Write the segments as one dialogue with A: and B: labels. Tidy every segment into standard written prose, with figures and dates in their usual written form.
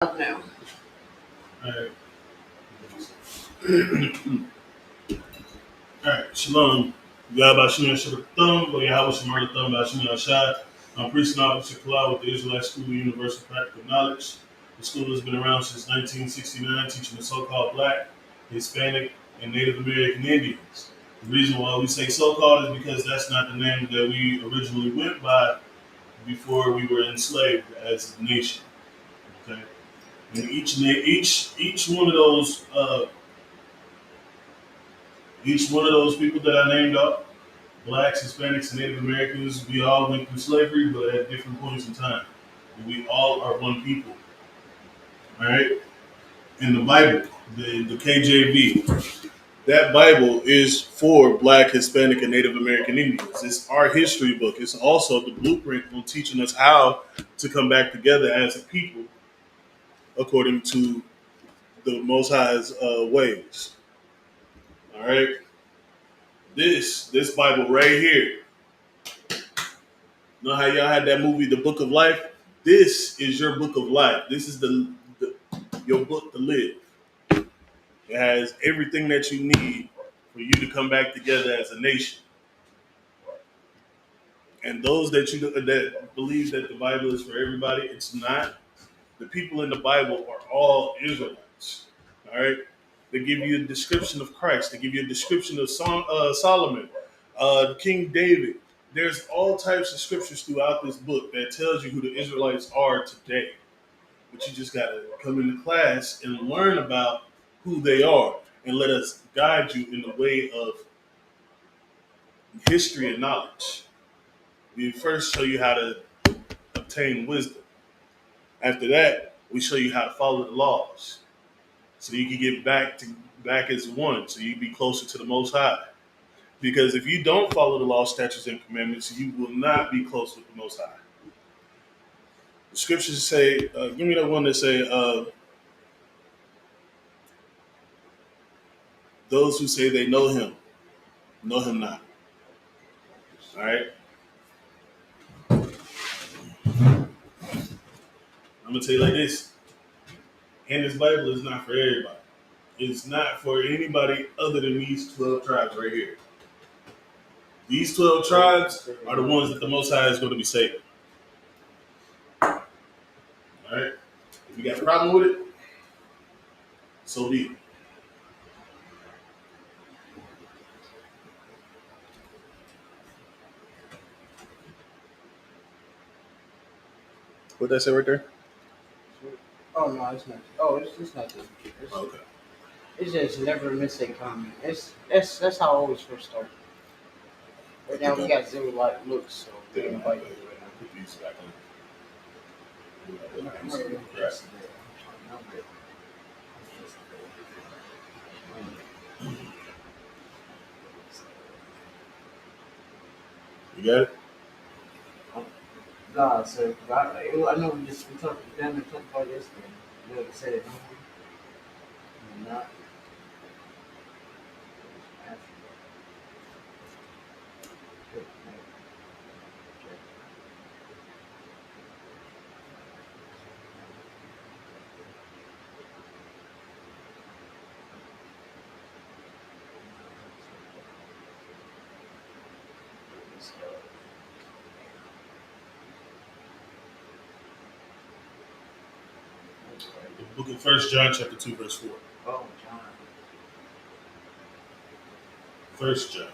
A: Now.
B: Alright. Alright, Shalom. Yahbashim Shabbatam, but Yahweh Shemar Thumb, Bashim Yashad. I'm priest and officer Kalal with the Israelite School of Universal Practical Knowledge. The school has been around since 1969, teaching the so-called Black, Hispanic, and Native American Indians. The reason why we say so-called is because that's not the name that we originally went by before we were enslaved as a nation. Okay, and each one of those people that I named up, blacks, Hispanics, and Native Americans, we all went through slavery, but at different points in time. And we all are one people. All right? In the Bible, the KJV, that Bible is for black, Hispanic, and Native American Indians. It's our history book. It's also the blueprint on teaching us how to come back together as a people according to the Most High's ways. All right? This Bible right here. Know how y'all had that movie, The Book of Life? This is your book of life. This is your book to live. It has everything that you need for you to come back together as a nation. And those that believe that the Bible is for everybody, it's not. The people in the Bible are all Israelites. All right. They give you a description of Christ. They give you a description of Solomon, King David. There's all types of scriptures throughout this book that tells you who the Israelites are today. But you just gotta come into class and learn about who they are, and let us guide you in the way of history and knowledge. We first show you how to obtain wisdom. After that, we show you how to follow the laws, so you can get back as one, so you can be closer to the Most High. Because if you don't follow the law, statutes, and commandments, you will not be close with the Most High. The scriptures say, give me that one that say, those who say they know him not. All right? I'm going to tell you like this. And this Bible is not for everybody. It's not for anybody other than these 12 tribes right here. These 12 tribes are the ones that the Most High is going to be saving. All right? If you got a problem with it, so be it. What did I say right there?
A: Oh no, it's not. Oh, it's not good.
B: Okay.
A: It's just never miss a comment. That's how I always first start. Right now we got zero like looks, so
B: Yeah,
A: we're
B: I
A: gonna fight.
B: put these back on. You got it?
A: Nah, sir. I know we talked about yesterday. You never said it. Not.
B: The book of 1 John chapter 2, verse 4.
A: Oh, John.
B: 1 John.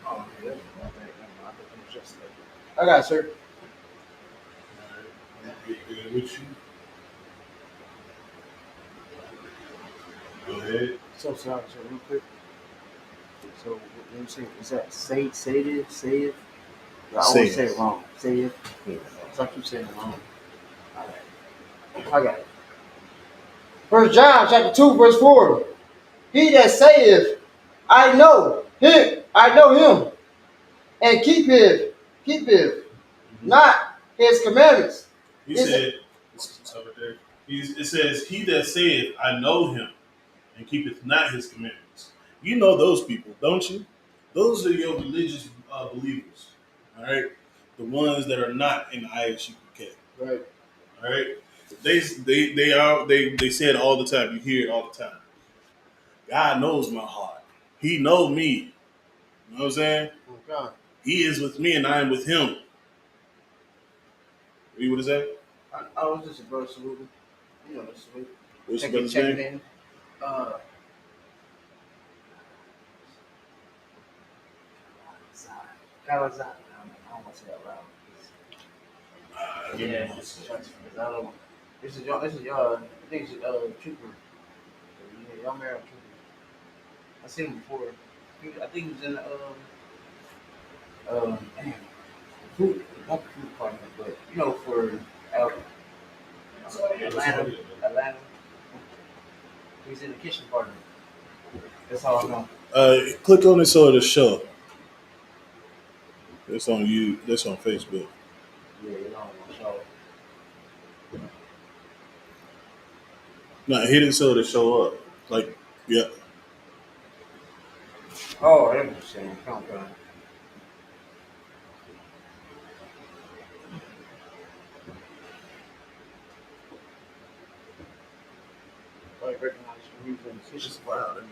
A: Oh, yeah. I got it, sir.
B: Get good with you. Go ahead.
A: So sorry, sir, real quick. So what you say? Is that say it? I always say it wrong. Say it.
B: Yeah.
A: So I keep saying it wrong. I got it. 1 John chapter 2, verse 4. He that saith, I know him, and keepeth not his commandments.
B: He said, it says, he that saith, I know him, and keepeth not his commandments. You know those people, don't you? Those are your religious believers. All right, the ones that are not in the ISUPK.
A: Right.
B: All right, they say it all the time. You hear it all the time. God knows my heart. He knows me. You know what I'm saying?
A: Okay.
B: He is with me and I am with him. Read what it say?
A: I was just a brother saluting. You know, the salute.
B: What's your brother's
A: Checking
B: name?
A: in. Uh, Kawasaki. I don't want to say that loud. Yeah, because I don't. This is y'all. This is y'all. I think it's Trooper. Yeah, y'all married Trooper. I seen him before. I think he was in the damn, food, not the food department, but you know, for uh, Atlanta. He's in the kitchen department. That's all I know.
B: Click on it so it'll show. That's on you. That's on Facebook.
A: Yeah, you know. So,
B: No, hit it so it'll show up. Like, yeah.
A: oh, I understand. Count down. I recognize you in the kitchen department.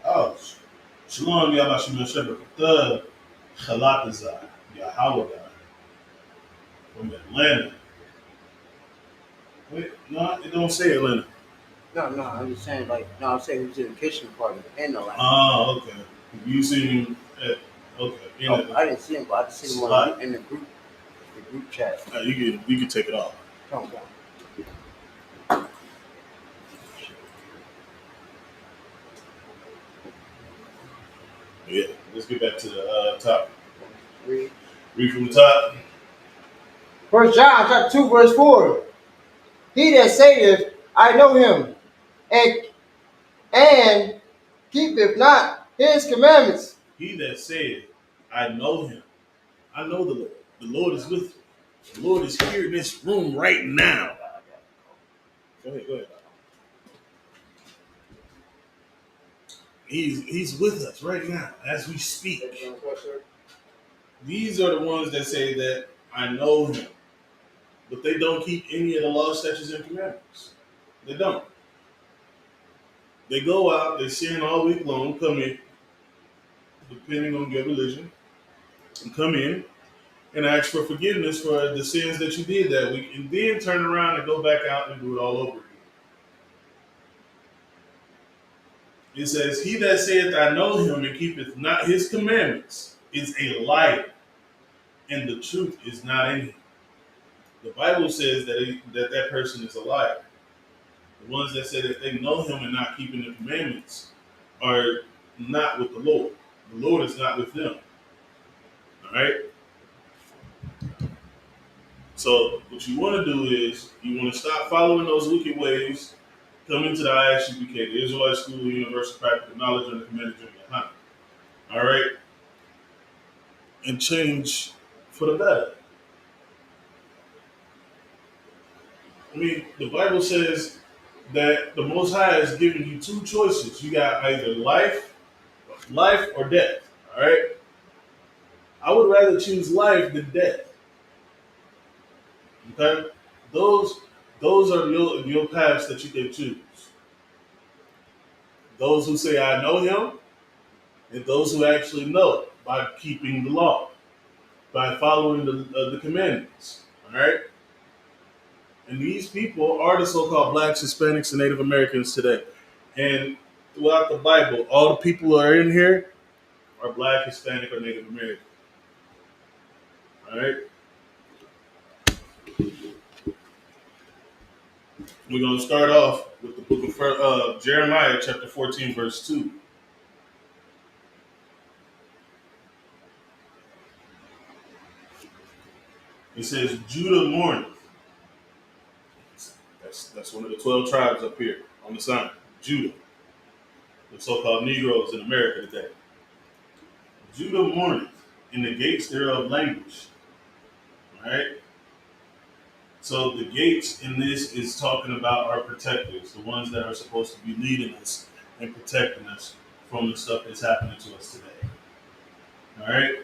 B: Oh, Shalom, Yabashim Shabbat. The Chalatazar, Yahweh from Atlanta. Wait, no, it don't say Atlanta.
A: No, I'm just saying, like, no, I'm saying he was in the kitchen department in Atlanta.
B: Oh, okay. You seen him at, okay, in
A: Oh, I
B: Atlanta.
A: didn't see him, but I just seen him
B: Slot.
A: in the group chat.
B: You can take it off.
A: Count down.
B: Yeah, let's get back to the top.
A: Read.
B: Read from the top.
A: First John chapter 2, verse 4. He that saith, I know him, and keepeth not his commandments.
B: He that said, I know him. I know the Lord. The Lord is with me. The Lord is here in this room right now. Go ahead. He's with us right now as we speak. These are the ones that say that I know him, but they don't keep any of the law, statutes, and commandments. They don't. They go out, they sin all week long, come in, depending on your religion, and come in and ask for forgiveness for the sins that you did that week, and then turn around and go back out and do it all over again. It says, He that saith, I know him, and keepeth not his commandments, is a liar, and the truth is not in him. The Bible says that person is a liar. The ones that say that they know him and not keeping the commandments are not with the Lord. The Lord is not with them. All right? So what you want to do is you want to stop following those wicked ways, come into the ISUPK, the Israelite School of Universal Practical Knowledge and the Community Junior High. All right? And change for the better. I mean, the Bible says that the Most High has given you two choices. You got either life or death. All right? I would rather choose life than death. Okay? Those are your paths that you can choose. Those who say I know him, and those who actually know by keeping the law, by following the commandments. All right? And these people are the so-called blacks, Hispanics, and Native Americans today. And throughout the Bible, all the people who are in here are black, Hispanic, or Native American. All right? We're going to start off with the book of Jeremiah, chapter 14, verse 2. It says, Judah mourneth. That's one of the 12 tribes up here on the sign. Judah, the so-called Negroes in America today. Judah mourneth, and the gates thereof languish. All right? So the gates in this is talking about our protectors, the ones that are supposed to be leading us and protecting us from the stuff that's happening to us today. All right?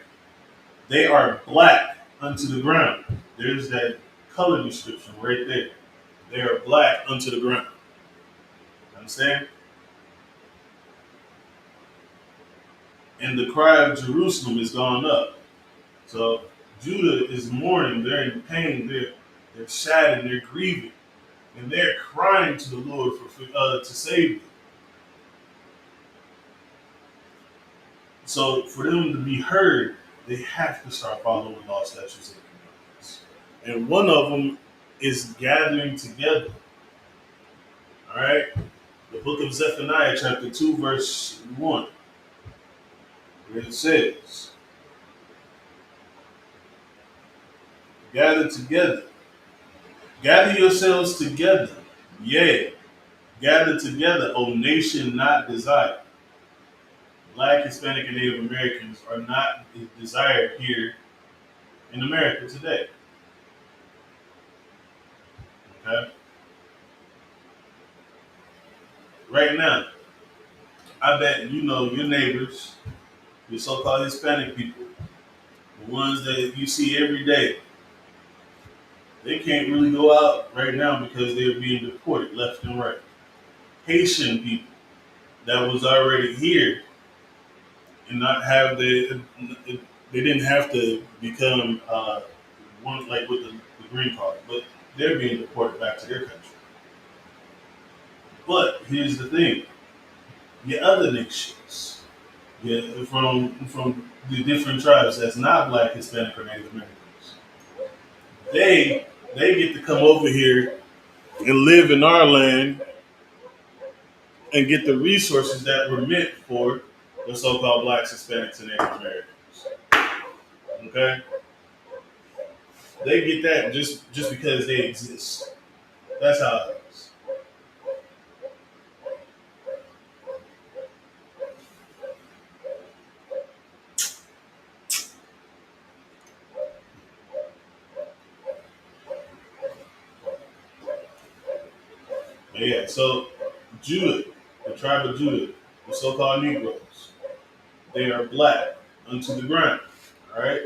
B: They are black unto the ground. There's that color description right there. They are black unto the ground. Understand? And the cry of Jerusalem is gone up. So Judah is mourning. They're in pain. They're sad and they're grieving, and they're crying to the Lord to save them. So for them to be heard, they have to start following law, statutes, and commandments. And one of them is gathering together. All right. The book of Zephaniah, chapter 2, verse 1, where it says, gather together. Gather yourselves together. Yea, gather together, O nation not desired. Black, Hispanic, and Native Americans are not desired here in America today. Okay? Right now, I bet you know your neighbors, your so-called Hispanic people, the ones that you see every day. They can't really go out right now because they're being deported left and right. Haitian people that was already here and not have they didn't have to become one like with the green card, but they're being deported back to their country. But here's the thing: the other nations, from the different tribes that's not Black, Hispanic, or Native Americans, they get to come over here and live in our land and get the resources that were meant for the so-called Blacks, Hispanics, and Native Americans. Okay, they get that just because they exist. That's how it is. But yeah, so Judah, the tribe of Judah, the so-called Negroes, they are black unto the ground. All right.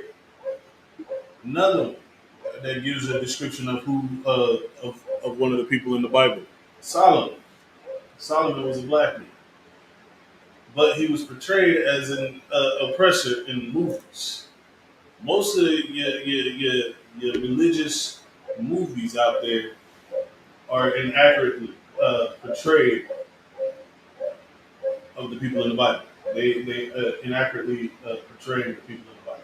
B: Another one that gives a description of who of one of the people in the Bible, Solomon. Solomon was a black man, but he was portrayed as an oppressor in movies. Most of your religious movies out there are inaccurately portrayed of the people in the Bible. They inaccurately portray the people in the Bible.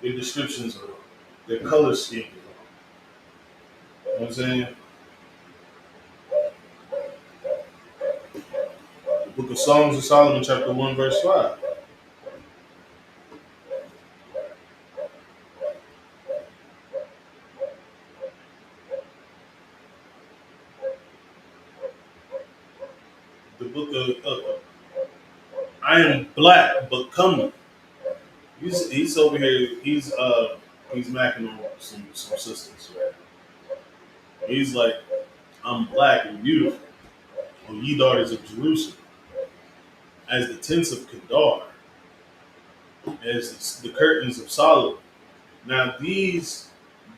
B: Their descriptions are wrong. Their color scheme is wrong. You know what I'm saying? The book of Songs of Solomon, chapter 1, verse 5. The book of I am black but comely. He's over here. He's macking on some sisters. Right? He's like, I'm black and beautiful, O ye daughters of Jerusalem, as the tents of Kedar, as the curtains of Solomon. Now these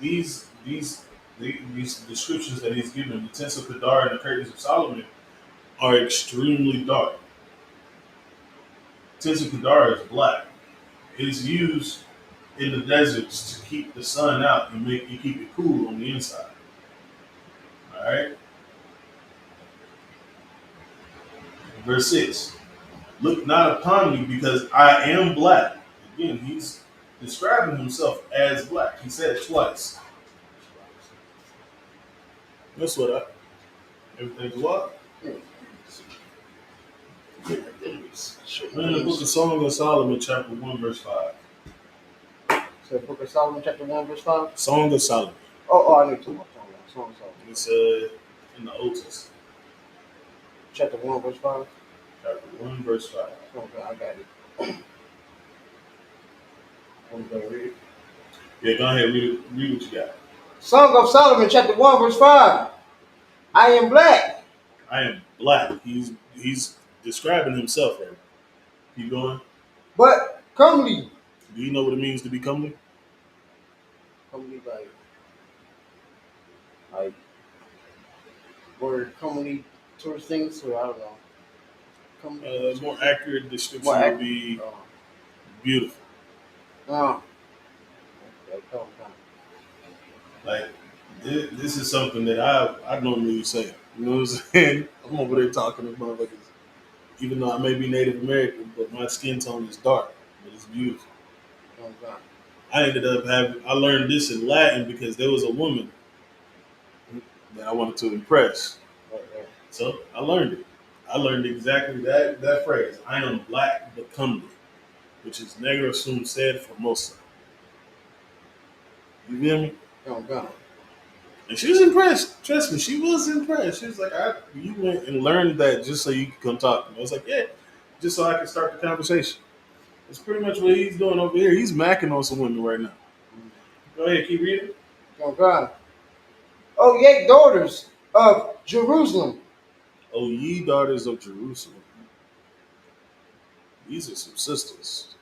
B: descriptions that he's given, the tents of Kedar and the curtains of Solomon, are extremely dark. Tents of Kedar is black. It is used in the deserts to keep the sun out and keep it cool on the inside. All right. Verse 6. Look not upon me because I am black. Again, he's describing himself as black. He said it twice. That's what everything's what? In the book of Song of Solomon, chapter 1, verse 5.
A: So the book of Solomon, chapter 1, verse 5?
B: Song of Solomon.
A: Oh, I need to. Song of Solomon.
B: It's in the Old Testament.
A: Chapter 1, verse 5?
B: Chapter 1, verse 5.
A: Okay, I got it. I'm going to read it.
B: Yeah, go ahead, read what you got.
A: Song of Solomon, chapter 1, verse 5. I am black,
B: I am black. He's describing himself right now. Keep going.
A: but comely.
B: Do you know what it means to be comely?
A: Comely, like word comely towards things, so I don't know. Comely
B: More
A: towards things.
B: accurate
A: More
B: description would
A: accurate.
B: be beautiful.
A: Uh, okay, come on.
B: Like this is something that I normally say. You know what I'm saying? I'm over there talking to motherfuckers. Even though I may be Native American, but my skin tone is dark, but it's beautiful.
A: Come on.
B: I ended up having I learned this in Latin because there was a woman that I wanted to impress.
A: Right, right.
B: So I learned it. I learned exactly that phrase. I am black but comely, which is negro sum sed formosa. You feel me?
A: Come on.
B: And she was impressed. Trust me, she was impressed. She was like, you went and learned that just so you could come talk to me. I was like, yeah, just so I could start the conversation. That's pretty much what he's doing over here. He's macking on some women right now. Go ahead, keep reading.
A: Come on. Oh, ye daughters of Jerusalem.
B: Oh, ye daughters of Jerusalem. These are some sisters.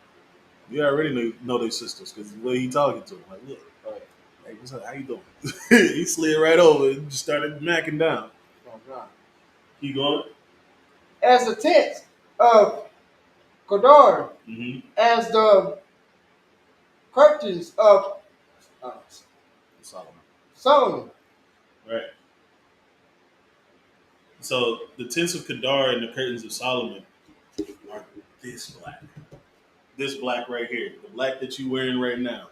B: You already know they sisters because the way he talking to them. Like, look,
A: Right.
B: hey, what's up? How you doing? He slid right over and just started macking down.
A: Come on.
B: Keep going.
A: As the tent of Kedar,
B: Mm-hmm.
A: as the curtains of uh,
B: Solomon.
A: Solomon.
B: Right. So the tents of Kedar and the curtains of Solomon are this black. This black right here. The black that you're wearing right now.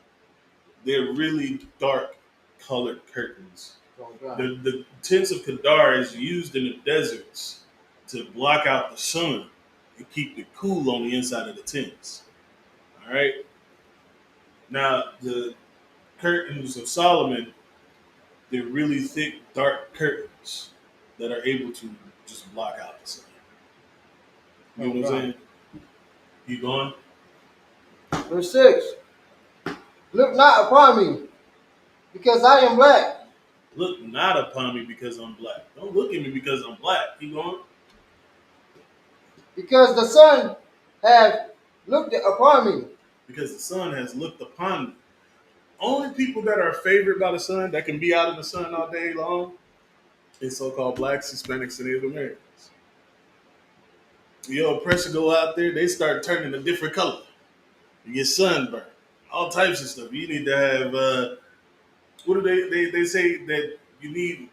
B: They're really dark colored curtains. The tents of Kedar is used in the deserts to block out the sun and keep it cool on the inside of the tents. All right. Now the curtains of Solomon, they're really thick, dark curtains that are able to just block out the sun. You know what I'm saying? You going?
A: Verse 6. Look not upon me, because I am black,
B: Look not upon me because I'm black. Don't look at me because I'm black. Keep going.
A: because the sun have looked upon me.
B: Because the sun has looked upon me. Only people that are favored by the sun, that can be out in the sun all day long, is so-called blacks, Hispanics, and Native Americans. Your oppressor go out there, they start turning a different color. You get sunburned, all types of stuff. You need to have what do they say that you need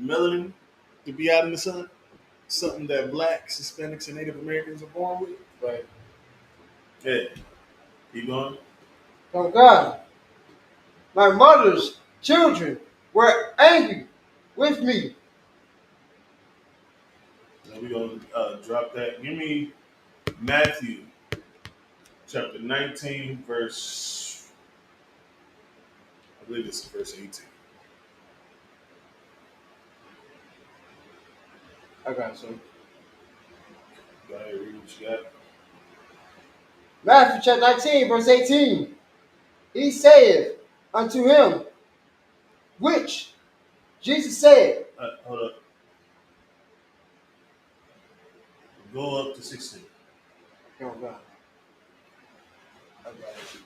B: melanin to be out in the sun? Something that blacks, Hispanics, and Native Americans are born with.
A: Right.
B: Yeah, keep going.
A: From God. My mother's children were angry with me.
B: Now we're gonna drop that. Give me Matthew chapter 19, verse I believe it's verse 18.
A: I got some.
B: Go ahead, read what you got.
A: Matthew chapter 19, verse 18. He saith unto him, which Jesus said,
B: Hold up. Go up to 16.
A: from God. I got it.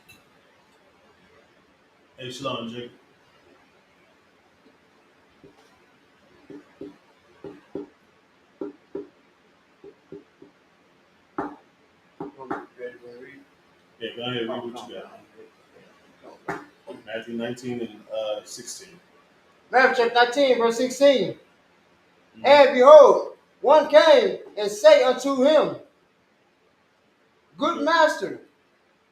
B: Hey, Shalom, Jake. Yeah, go ahead, read what you got. Matthew 19 and 16.
A: Matthew chapter 19, verse 16.
B: Mm-hmm.
A: And behold, one came and say unto him, Good master,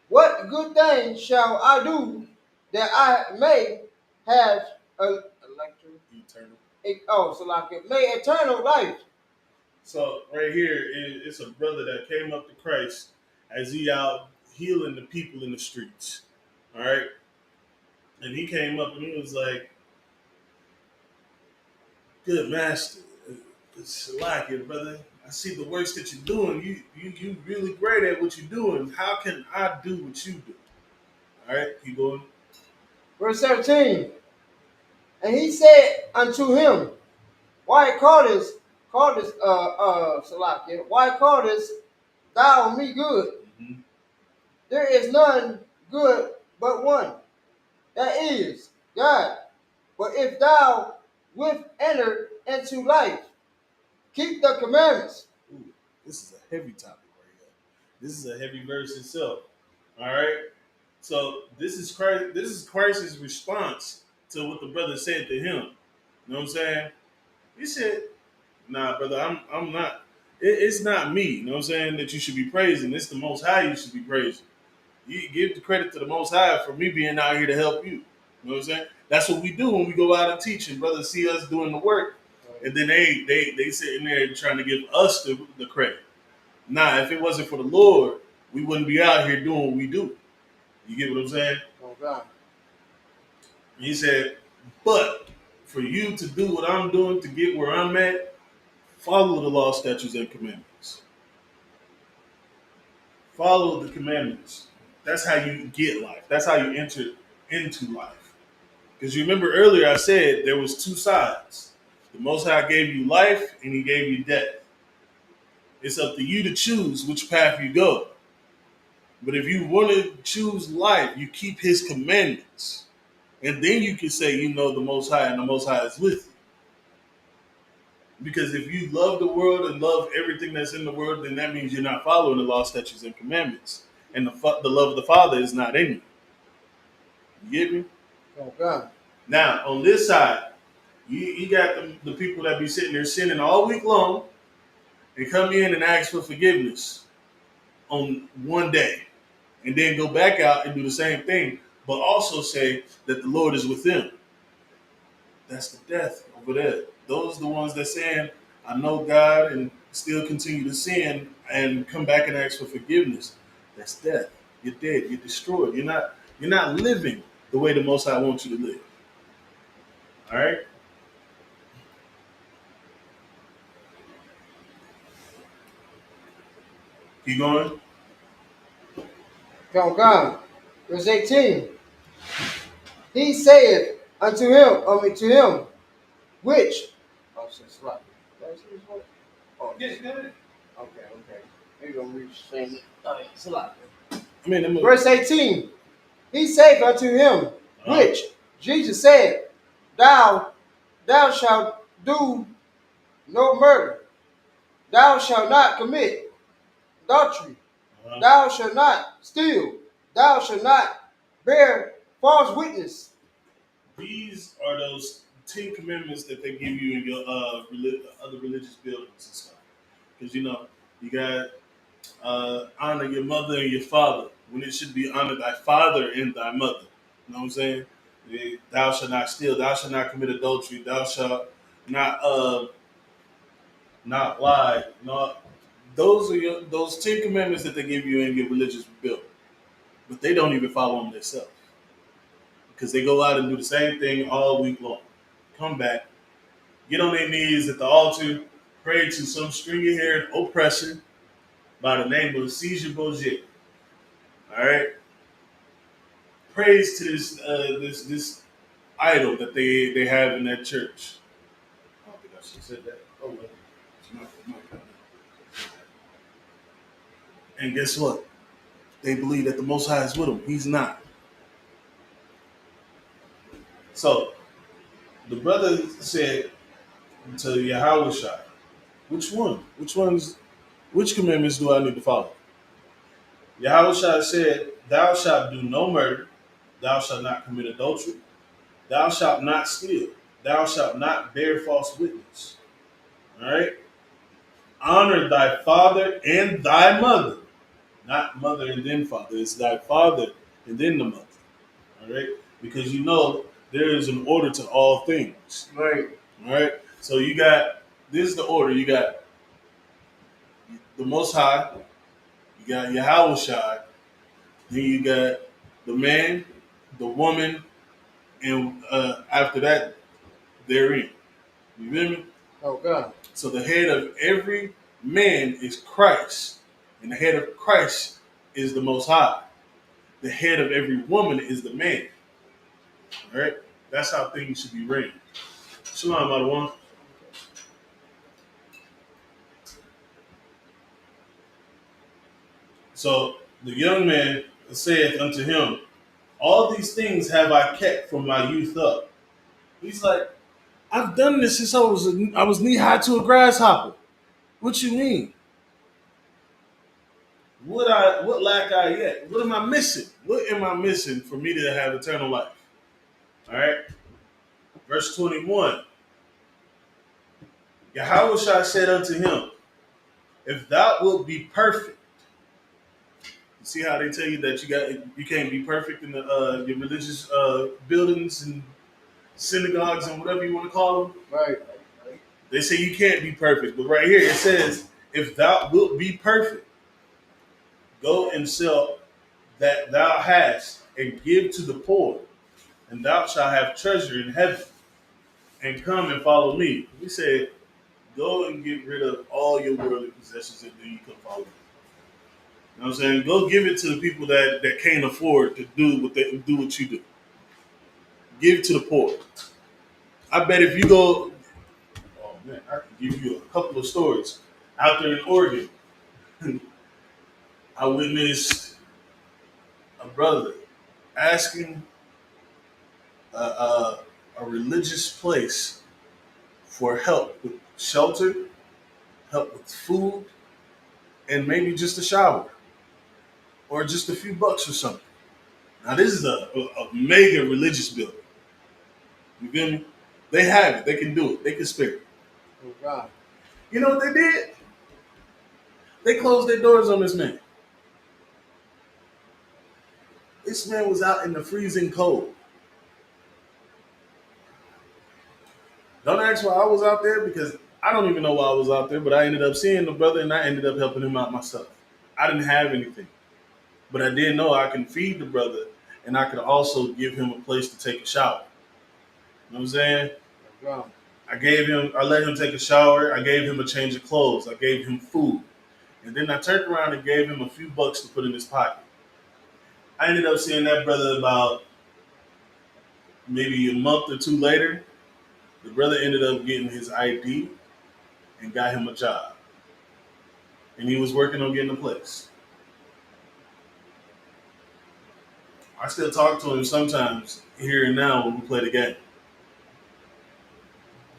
A: what good thing shall I do that I may have
B: Eternal.
A: so like it may eternal life?
B: So right here, it's a brother that came up to Christ as he out healing the people in the streets. All right, and he came up and he was like, "Good master, it's like it, brother. I see the works that you're doing. You really great at what you're doing. How can I do what you do?" All right, keep going.
A: Verse 17. And he said unto him, why callest Salakia, why callest thou me good?
B: Mhm.
A: There is none good but one, that is God. But if thou wilt enter into life, keep the commandments.
B: Ooh, this is a heavy topic right here. This is a heavy verse itself. All right. So this is Christ. This is Christ's response to what the brother said to him. You know what I'm saying? He said, "Nah, brother, I'm not. It's not me. You know what I'm saying? That you should be praising. It's the Most High you should be praising. You give the credit to the Most High for me being out here to help you. You know what I'm saying? That's what we do when we go out and teach, and brothers see us doing the work, and then they sitting there trying to give us the credit. Nah, if it wasn't for the Lord, we wouldn't be out here doing what we do. You get what I'm saying?
A: Oh God.
B: He said, but for you to do what I'm doing to get where I'm at, follow the law, statutes, and commandments. Follow the commandments. That's how you get life. That's how you enter into life. Because you remember earlier I said there was two sides. The Most High gave you life and He gave you death. It's up to you to choose which path you go. But if you want to choose life, you keep His commandments. And then you can say you know the Most High and the Most High is with you. Because if you love the world and love everything that's in the world, then that means you're not following the law, statutes, and commandments. And the love of the Father is not in you. You get me?
A: Oh God.
B: Now, on this side, you got the people that be sitting there sinning all week long and come in and ask for forgiveness on one day and then go back out and do the same thing, but also say that the Lord is with them. That's the death over there. Those are the ones that saying, I know God and still continue to sin and come back and ask for forgiveness. That's death. You're dead. You're destroyed. You're not living the way the Most High wants you to live. All right? Keep going.
A: Oh God. Verse 18. He saith unto him, to him, which oh since what? Oh, yes, good. Okay. Maybe I'm reach saying it. Oh, it's a lot.
B: I mean,
A: Verse 18. He saith unto him, which Jesus said, Thou shalt do no murder. Thou shalt not commit adultery. Thou shalt not steal. Thou shalt not bear false witness.
B: these are those 10 commandments that they give you in your other religious buildings and stuff. Because you got honor your mother and your father when it should be honor thy father and thy mother. You know what I'm saying? Thou shalt not steal. Thou shalt not commit adultery. Thou shalt not lie. No, those are those 10 commandments that they give you in your religious building. But they don't even follow them themselves because they go out and do the same thing all week long. Come back, get on their knees at the altar, pray to some stringy-haired oppressor by the name of Caesar Bourget. All right, praise to this idol that they have in that church. I don't think I should have said that. Oh well, it's my. And guess what? They believe that the Most High is with them. He's not. So the brother said to Yahweh Shai, which one? Which commandments do I need to follow? Yahweh said, Thou shalt do no murder, thou shalt not commit adultery, thou shalt not steal, thou shalt not bear false witness. All right? Honor thy father and thy mother. Not mother and then father. It's thy father and then the mother. All right? Because there is an order to all things.
A: Right.
B: All right? So this is the order. You got the Most High, you got Yahweh Shai, then you got the man, the woman, and after that, they're in. You feel me?
A: Oh God.
B: So the head of every man is Christ, and the head of Christ is the Most High. The head of every woman is the man. All right? That's how things should be ran. Shalom, other one. So the young man saith unto him, all these things have I kept from my youth up. He's like, I've done this since I was knee high to a grasshopper. What you mean? What lack I yet? What am I missing? What am I missing for me to have eternal life? All right. Verse 21. Yahweh said unto him, if thou wilt be perfect. You see how they tell you that you can't be perfect in the your religious buildings and synagogues and whatever you want to call them.
A: Right.
B: They say you can't be perfect, but right here it says, if thou wilt be perfect, go and sell that thou hast and give to the poor, and thou shalt have treasure in heaven, and come and follow me. He said, go and get rid of all your worldly possessions and then you come follow me. You know what I'm saying? Go give it to the people that can't afford to do what you do. Give it to the poor. I bet if you go, oh man, I can give you a couple of stories. Out there in Oregon, I witnessed a brother asking a religious place for help with shelter, help with food, and maybe just a shower or just a few bucks or something. Now this is a mega religious building. You feel me? They have it. They can do it. They can spare it.
A: Oh God.
B: You know what they did? They closed their doors on this man. This man was out in the freezing cold. Don't ask why I was out there because I don't even know why I was out there, but I ended up seeing the brother and I ended up helping him out myself. I didn't have anything, but I did know I can feed the brother and I could also give him a place to take a shower. You know what I'm saying?
A: Oh God.
B: I let him take a shower. I gave him a change of clothes. I gave him food. And then I turned around and gave him a few bucks to put in his pocket. I ended up seeing that brother about maybe a month or two later. The brother ended up getting his ID and got him a job. And he was working on getting a place. I still talk to him sometimes here and now when we play the game.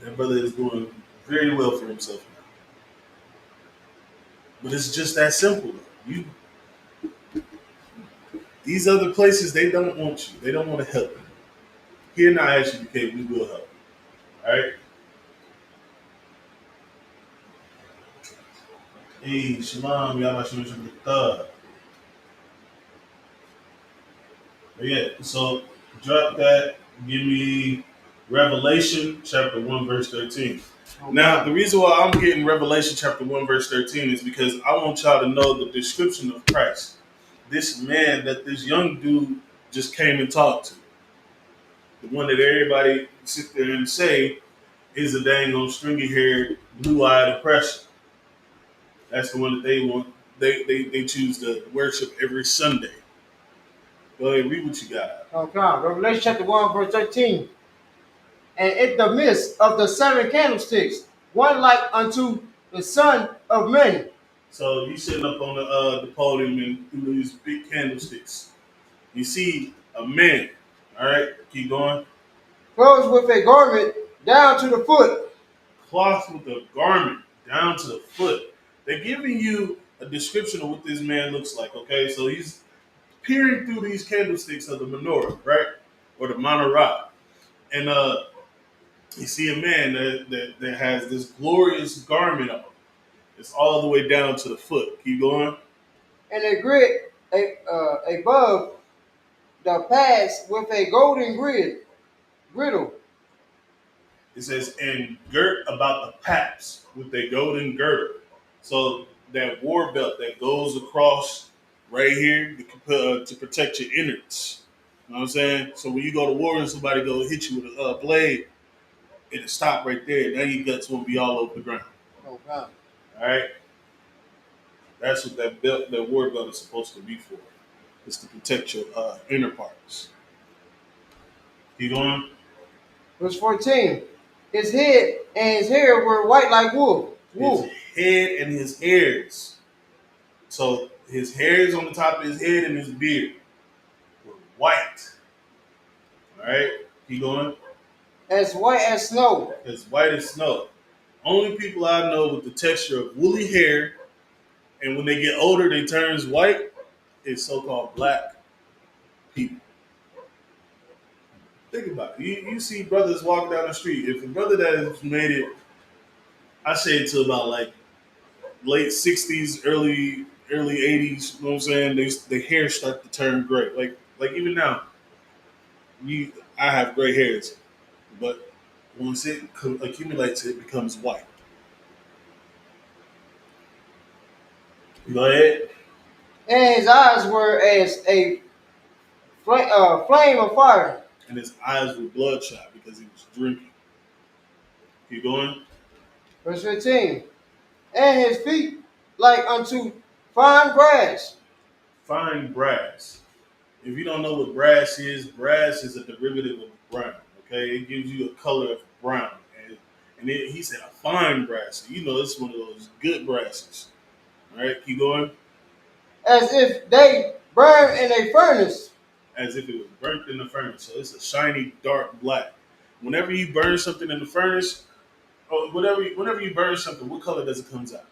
B: That brother is doing very well for himself now. But it's just that simple. These other places, they don't want you. They don't want to help you. Here now at UPK, we will help. All right? Hey, Shalom, y'all about to thug. But yeah, so drop that. Give me Revelation chapter 1, verse 13. Now, the reason why I'm getting Revelation chapter 1, verse 13 is because I want y'all to know the description of Christ. This man that this young dude just came and talked to. The one that everybody sit there and say is a dang on stringy haired, blue eyed oppressor. That's the one that they want. They choose to worship every Sunday. Go ahead, read what you got.
A: Oh God. Revelation chapter 1, verse 13. And in the midst of the seven candlesticks, one like unto the Son of Man.
B: So you sitting up on the podium and through these big candlesticks. You see a man. All right, keep going.
A: Clothed with a garment down to the foot.
B: Cloth with a garment down to the foot. They're giving you a description of what this man looks like. Okay, so he's peering through these candlesticks of the menorah, right, or the menorah, and you see a man that has this glorious garment on. It's all the way down to the foot. Keep going.
A: And a grid above the pass with a golden griddle.
B: It says, and girt about the paps with a golden girdle. So that war belt that goes across right here to protect your innards. You know what I'm saying? So when you go to war and somebody go hit you with a blade, it'll stop right there. Now your guts won't be all over the ground.
A: Oh God.
B: All right? That's what that war belt is supposed to be for. It's to protect your inner parts. Keep going.
A: Verse 14. His head and his hair were white like wool.
B: His
A: Wool.
B: head and his hairs. So his hairs on the top of his head and his beard were white. All right, keep going.
A: As white as snow.
B: As white as snow. Only people I know with the texture of woolly hair, and when they get older, they turns white, is so-called black people. Think about it. You see brothers walking down the street. If a brother that has made it, I say it to about like late 60s, early 80s, you know what I'm saying? The hair start to turn gray. Like even now, I have gray hairs, but once it accumulates, it becomes white. Go ahead.
A: And his eyes were as a flame of fire.
B: And his eyes were bloodshot because he was drinking. Keep going.
A: Verse 15. And his feet like unto fine brass.
B: Fine brass. If you don't know what brass is a derivative of brown. Okay, it gives you a color of brown, he said a fine brass. So you know it's one of those good brasses. All right, keep going.
A: As if they burn in a furnace.
B: As if it was burnt in the furnace. So it's a shiny, dark black. Whenever you burn something in the furnace, or whenever you burn something, what color does it comes out?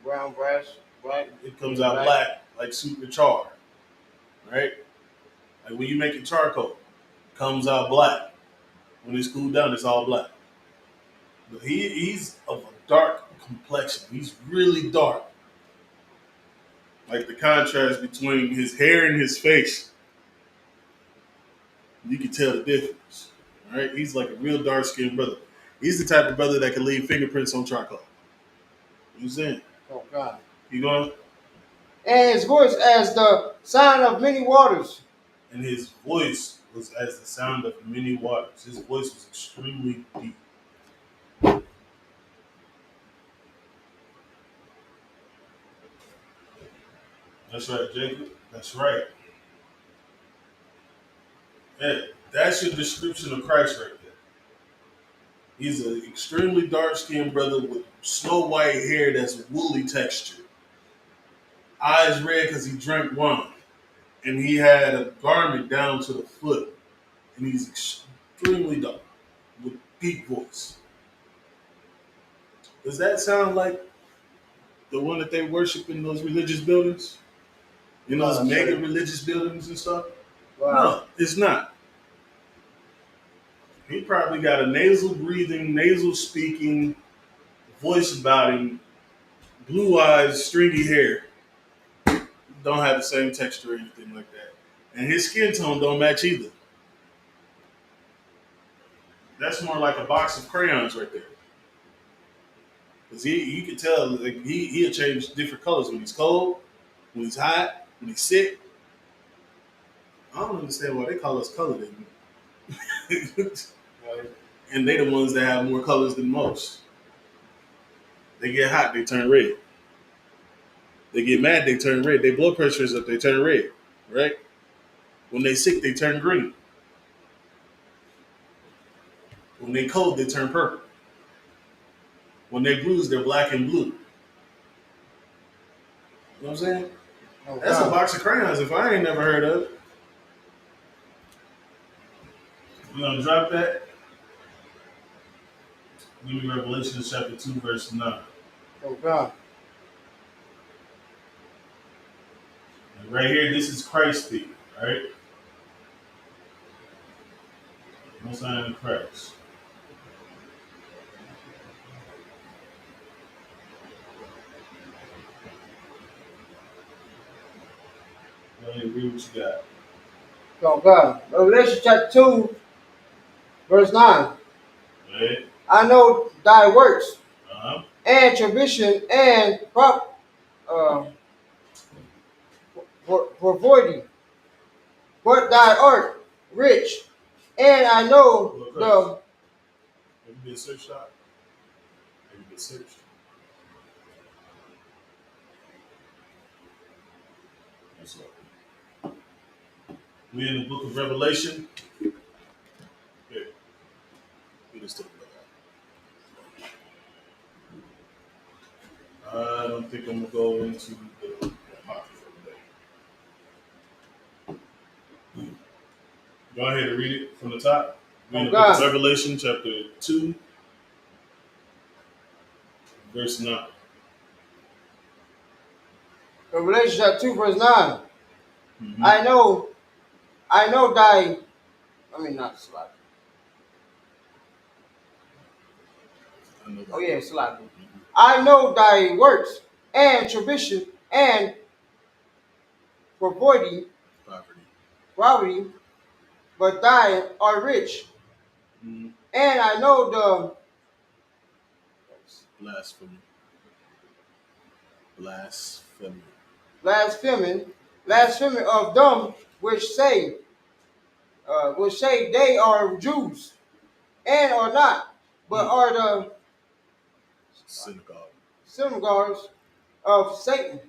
A: Brown brass, black.
B: It comes out black, like super char. Right? Like when you make it charcoal, it comes out black. When it's cooled down, it's all black. But he's of a dark complexion. He's really dark. Like the contrast between his hair and his face, you can tell the difference. All right, he's like a real dark skinned brother. He's the type of brother that can leave fingerprints on charcoal. You know what I'm saying?
A: Oh God.
B: You going?
A: And his voice as the sound of many waters.
B: And his voice was as the sound of many waters. His voice was extremely deep. That's right, Jacob. That's right. Yeah, that's your description of Christ right there. He's an extremely dark skinned brother with snow white hair that's woolly texture. Eyes red because he drank wine. And he had a garment down to the foot. And he's extremely dark with deep voice. Does that sound like the one that they worship in those religious buildings? You know, those mega religious buildings and stuff? Wow. No, it's not. He probably got a nasal breathing, nasal speaking voice about him, blue eyes, stringy hair. Don't have the same texture or anything like that. And his skin tone don't match either. That's more like a box of crayons right there. Because you can tell like he'll change different colors when he's cold, when he's hot, when he's sick. I don't understand why they call us colored. And they the ones that have more colors than most. They get hot, they turn red. They get mad, they turn red. Their blood pressure is up, they turn red. Right? When they sick, they turn green. When they cold, they turn purple. When they bruise, they're black and blue. You know what I'm saying? Oh, that's a box of crayons if I ain't never heard of it. You gonna drop that? Give me Revelation chapter 2, verse 9.
A: Oh God.
B: And right here, this is Christ speaking, right? No sign of Christ. Go ahead and read what you got.
A: Oh God. Revelation chapter 2, verse 9.
B: Go ahead.
A: I know thy works,
B: And
A: tribulation and poverty, but thou art rich, and I know the.
B: Have you been searched out? Have you been searched? That's right. We're in the book of Revelation. Okay. Get this to the I don't think I'm gonna go into the apocrypha today. Go ahead and read it from the top. We're in the book of Revelation, chapter 2, verse 9.
A: Revelation chapter 2, verse 9.
B: Mm-hmm.
A: I know thy, not Slack. Oh yeah, Slack. Mm-hmm. I know thy works and tribulation and poverty, but thine are rich. Mm-hmm. And I know the blasphemy of them which say they are Jews, and are not, but are the synagogues of Satan.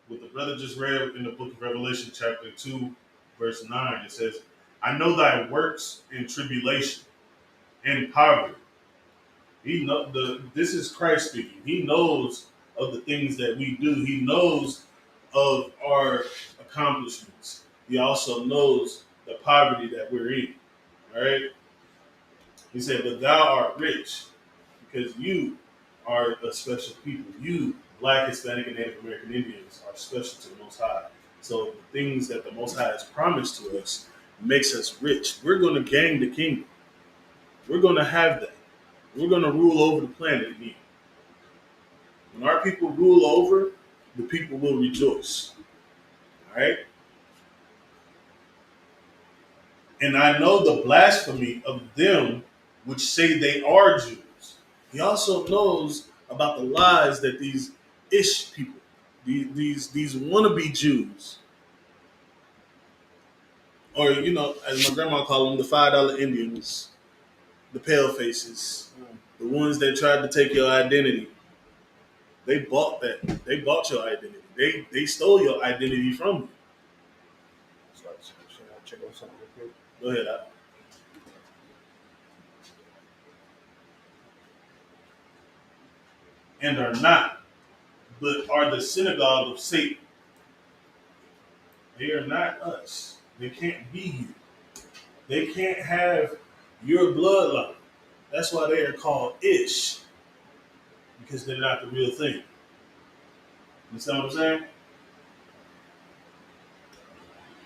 B: What the brother just read in the book of Revelation, chapter 2, verse 9, it says, I know thy works in tribulation and poverty. This is Christ speaking. He knows of the things that we do. He knows of our accomplishments. He also knows the poverty that we're in. All right. He said, but thou art rich because you are a special people. You, Black, Hispanic, and Native American Indians, are special to the Most High. So the things that the Most High has promised to us makes us rich. We're going to gain the kingdom. We're going to have that. We're going to rule over the planet again. When our people rule over, the people will rejoice. All right? And I know the blasphemy of them which say they are Jews. He also knows about the lies that these ish people, these wannabe Jews, or as my grandma called them, the $5 Indians, the pale faces, the ones that tried to take your identity. They bought that. They bought your identity. They stole your identity from you.
A: Check on something real quick.
B: Go ahead. And are not, but are the synagogue of Satan. They are not us. They can't be you. They can't have your bloodline. That's why they are called Ish, because they're not the real thing. You understand what I'm saying?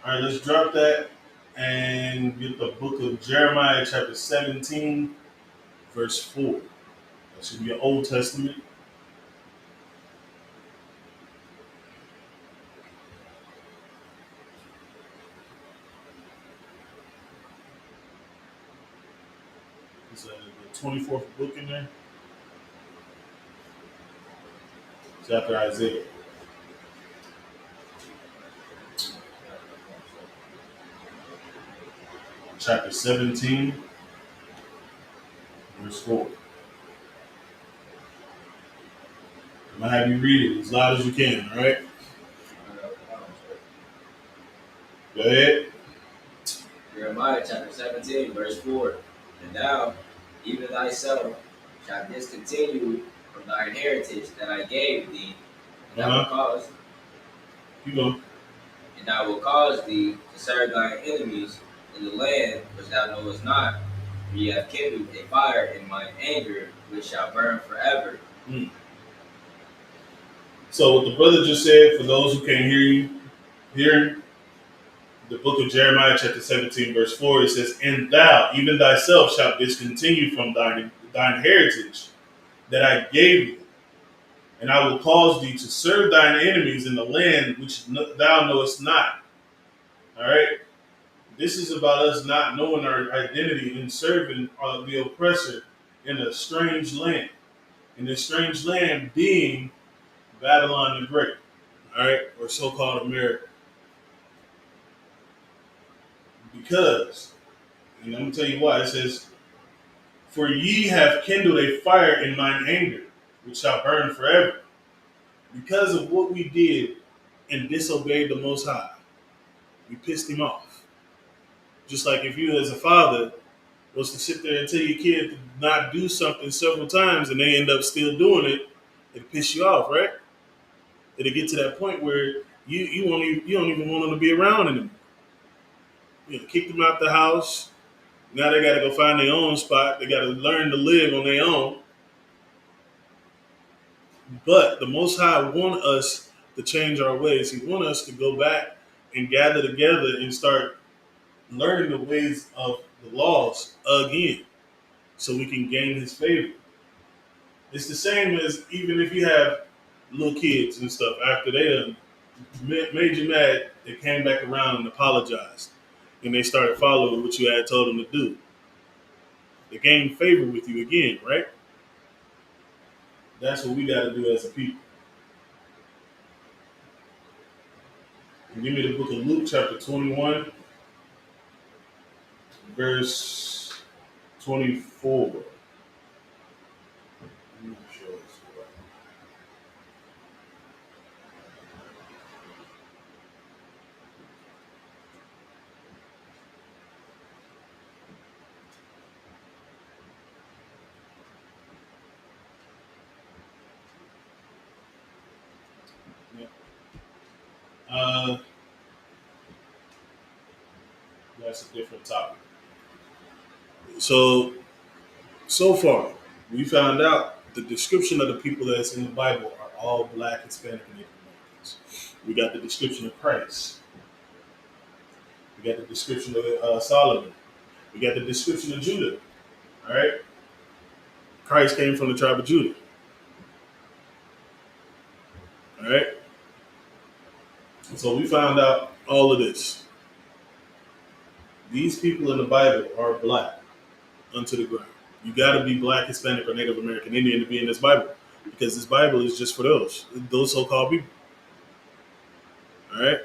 B: All right, let's drop that and get the book of Jeremiah, chapter 17, verse 4. That should be your Old Testament. It's the 24th book in there. It's after Isaiah. Chapter 17, verse 4. I'm going to have you read it as loud as you can, all right? Go ahead.
C: Jeremiah chapter 17, verse 4. And thou, even thyself, shalt discontinue from thine heritage that I gave thee, and I will cause.
B: Keep going.
C: And I will cause thee to serve thine enemies in the land which thou knowest not. For ye have kindled a fire in mine anger, which shall burn forever.
B: So what the brother just said, for those who can't hear you, here, the book of Jeremiah, chapter 17, verse 4, it says, and thou, even thyself, shalt discontinue from thine heritage that I gave thee, and I will cause thee to serve thine enemies in the land which thou knowest not. All right? This is about us not knowing our identity and serving the oppressor in a strange land. In this strange land being Babylon the Great, all right, or so-called America. Because, and I'm going to tell you why, it says, for ye have kindled a fire in mine anger, which shall burn forever. Because of what we did and disobeyed the Most High, we pissed him off. Just like if you as a father was to sit there and tell your kid to not do something several times and they end up still doing it, it piss you off, right? It'll get to that point where you don't even want them to be around anymore. You know, kick them out the house. Now they got to go find their own spot. They got to learn to live on their own. But the Most High want us to change our ways. He want us to go back and gather together and start learning the ways of the laws again, so we can gain His favor. It's the same as even if you have little kids and stuff. After they done made you mad, they came back around and apologized, and they started following what you had told them to do. They gained favor with you again, right? That's what we got to do as a people. And give me the book of Luke, chapter 21, verse 24. Uh, that's a different topic. So far, we found out the description of the people that's in the Bible are all Black, Hispanic, and Native Americans. We got the description of Christ. We got the description of Solomon. We got the description of Judah. All right, Christ came from the tribe of Judah. All right, so we found out all of this. These people in the Bible are Black unto the ground. You got to be Black, Hispanic, or Native American Indian to be in this Bible, because this Bible is just for those so-called people. All right.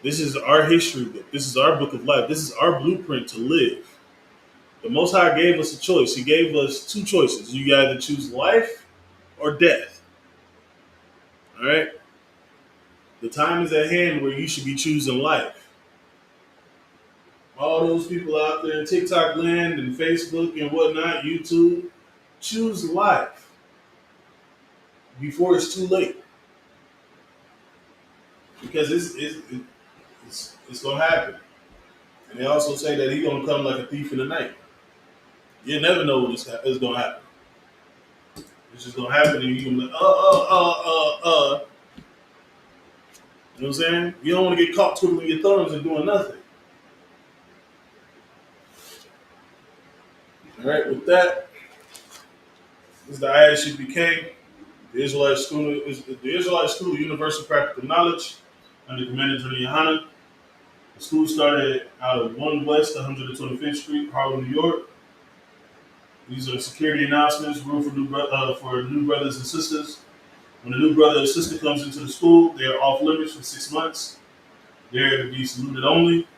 B: This is our history book. This is our book of life. This is our blueprint to live. The Most High gave us a choice. He gave us two choices. You either choose life or death. All right. The time is at hand where you should be choosing life. All those people out there in TikTok land and Facebook and whatnot, YouTube, choose life before it's too late. Because it's going to happen. And they also say that he's going to come like a thief in the night. You never know when it's going to happen. It's just going to happen and you're going to be like, You know what I'm saying? You don't want to get caught twiddling your thumbs and doing nothing. All right, with that, this is the ISUPK, the Israelite School of Universal Practical Knowledge, under Commander General Yohana. The school started out of 1 West 125th Street, Harlem, New York. These are security announcements, rule for new brothers and sisters. When a new brother or sister comes into the school, they are off limits for 6 months. They are to be saluted only.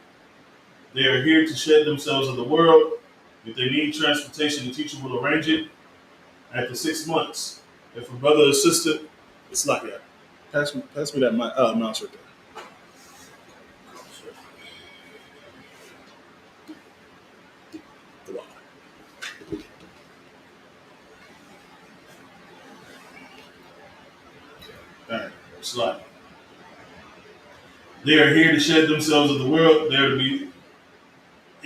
B: They are here to shed themselves of the world. If they need transportation, the teacher will arrange it. After 6 months, if a brother or sister, it's like that. Pass me that mouse right there. All right, slide. They are here to shed themselves of the world. They are to be.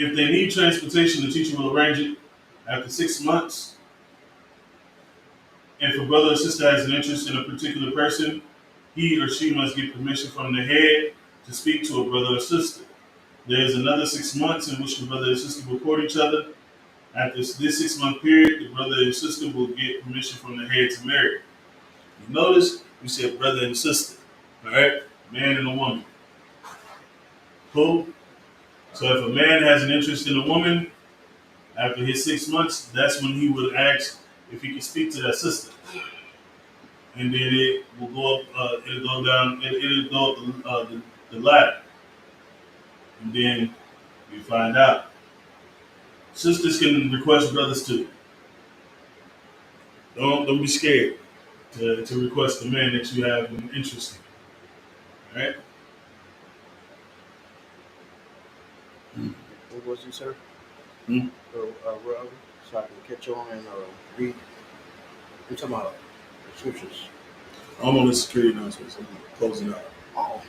B: If they need transportation, the teacher will arrange it. After 6 months, if a brother or sister has an interest in a particular person, he or she must get permission from the head to speak to a brother or sister. There is another 6 months in which the brother and sister will court each other. After this 6 month period, the brother and sister will get permission from the head to marry. You notice we said brother and sister, all right? Man and a woman. Cool? So if a man has an interest in a woman, after his 6 months, that's when he would ask if he can speak to that sister. And then it will go up, it'll go down, it'll go up the ladder. And then you find out. Sisters can request brothers too. Don't be scared to request a man that you have an interest in. All right?
A: What was you, sir?
B: Hmm?
A: Wherever, so I can catch on and read. I'm talking about the scriptures.
B: I'm on the security announcements. I'm closing out.
A: Oh.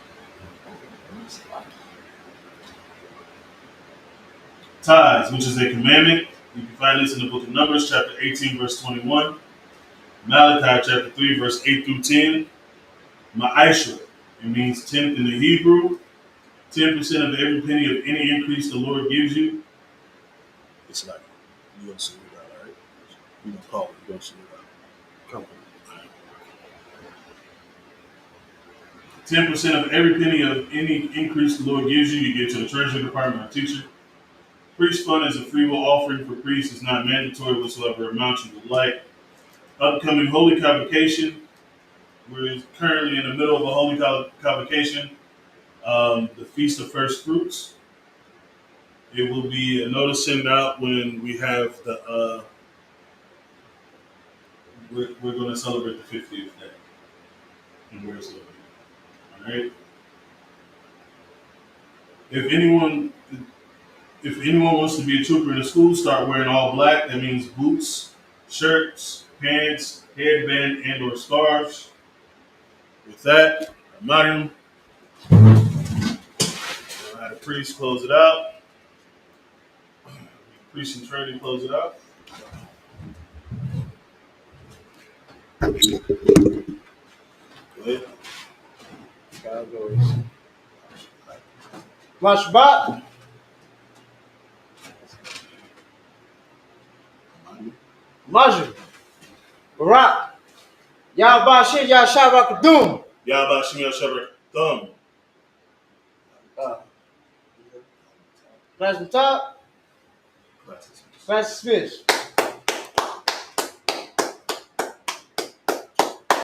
B: Tithes, which is a commandment. You can find this in the book of Numbers, chapter 18, verse 21. Malachi, chapter 3, verse 8 through 10. Ma'ashra, it means tenth in the Hebrew. 10% of every penny of any increase the Lord gives you. It's like, you're going to see it out, all right? You're going to call it. You're going to see it out. Come on. 10% of every penny of any increase the Lord gives you, you give to the treasury department or teacher. Priest fund is a free will offering for priests. It's not mandatory whatsoever amount you would like. Upcoming holy convocation. We're currently in the middle of a holy convocation. The Feast of First Fruits. It will be a notice sent out when we have the. We're going to celebrate the 50th day, and we're celebrating. All right. If anyone wants to be a trooper in the school, start wearing all black. That means boots, shirts, pants, headband, and/or scarves. With that, I'm out of here. I had a priest close it out. Priest and training close it out. Go ahead.
A: God goes. My Shabbat. Major. Barak. Yahba Shir Yahshua Kadum.
B: Yahba Shemel Shepherd Thumb.
A: Class on top. Class Smith.